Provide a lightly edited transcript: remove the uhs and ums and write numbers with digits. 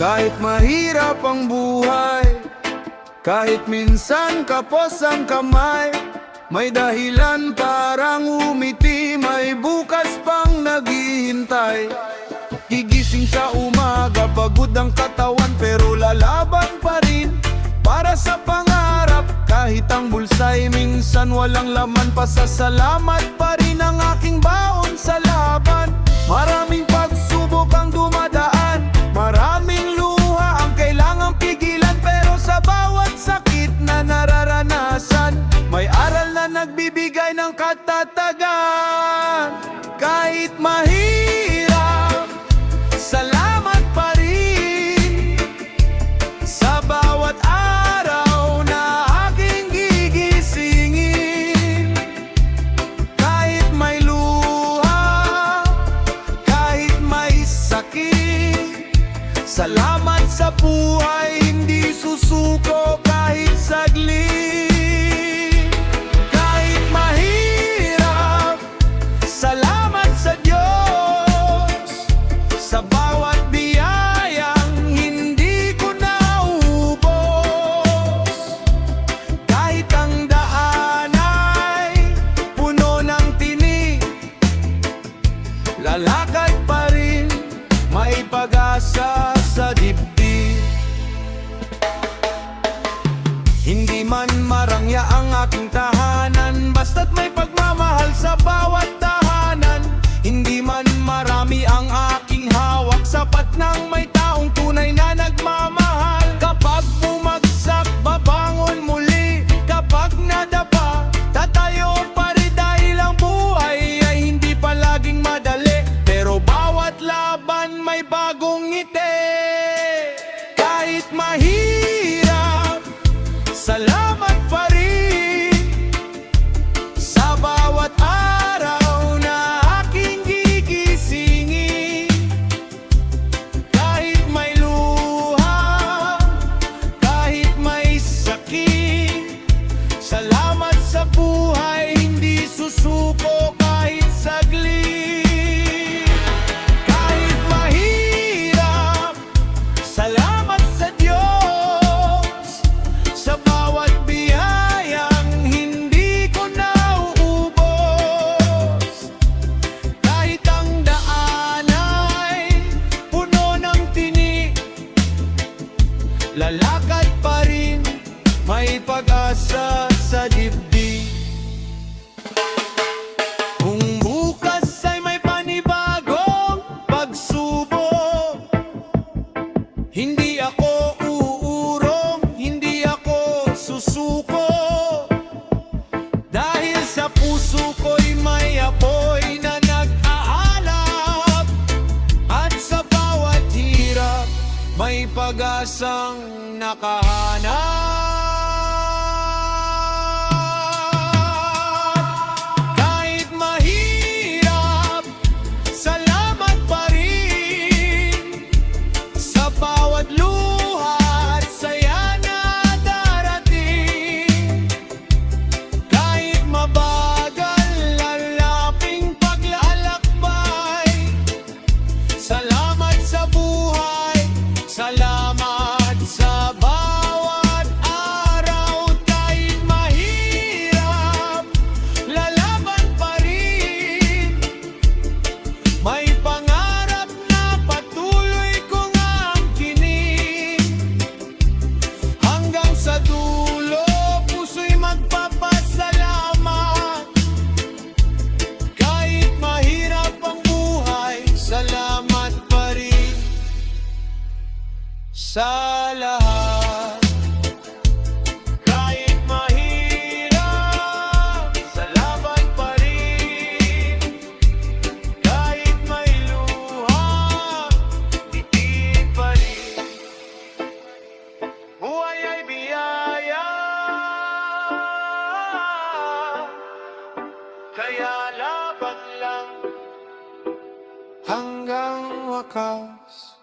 Kahit mahirap ang buhay, kahit minsan kapos ang kamay, may dahilan parang umiti, may bukas pang naghihintay. Gigising sa umaga, pagod ang katawan, pero lalaban pa rin para sa pangarap. Kahit ang bulsa'y minsan walang laman, pasasalamat pa rin ang aking baon sa laban. Maraming pagsubok ang dumadaan, maraming luha ang kailangang pigilan, pero sa bawat sakit na nararanasan, may aral na nagbibigay ng katatagan. Kahit mahirap, salamat pa rin sa bawat araw na aking gigisingin. Kahit may luha, kahit may sakit, salamat sa buhay, hindi susuko kahit saglit. Kahit mahirap, salamat sa Diyos sa bawat biyayang hindi ko naubos. Kahit ang daan ay puno ng tinik, lalakad pa rin, may pag-asa sa dibdib. Hindi man marangya ang aking tahanan, basta't may pagmamahal sa bawat tahanan. Hindi man marami ang aking hawak, sapat nang may taong tunay na nagmamahal. Kapag bumagsak, babangon muli. Kapag nadapa, tatayo pa rin, dahil ang buhay ay hindi palaging madali, pero bawat laban may bagong ngiti. Kahit mahirap, salamat pa rin sa bawat araw na aking gigisingin. Kahit may luha, kahit may sakit, salamat sa buhay, hindi susuko kahit saglit. Kahit mahirap, salamat sa Diyos sa bawat biyayang hindi ko nauubos. Kahit ang daan ay puno ng tinik, lalakad pa rin, may pag-asa sa dibdib. Kung bukas ay may panibagong pagsubok, hindi ako uurong, hindi ako susuko. Dahil sa puso ko'y may apoy na nag-aalab, at sa bawat hirap may pag-asang nakahanap. Kahit mahirap, salamat pa rin sa bawat luha at saya na darating. Kahit mabagal ang laping paglalakbay, salamat sa buhay, salamat sa bawat araw. Kahit mahirap, lalaban pa rin, may pangarap na patuloy kong angkinin. Hanggang sa dulo, puso'y magpapasalamat. Kahit mahirap ang buhay, salamat pa rin sa lahat. Kahit mahirap, salamat pa rin. Kahit may luha, ngiti pa rin. Buhay ay biyaya, kaya laban lang hanggang wakas.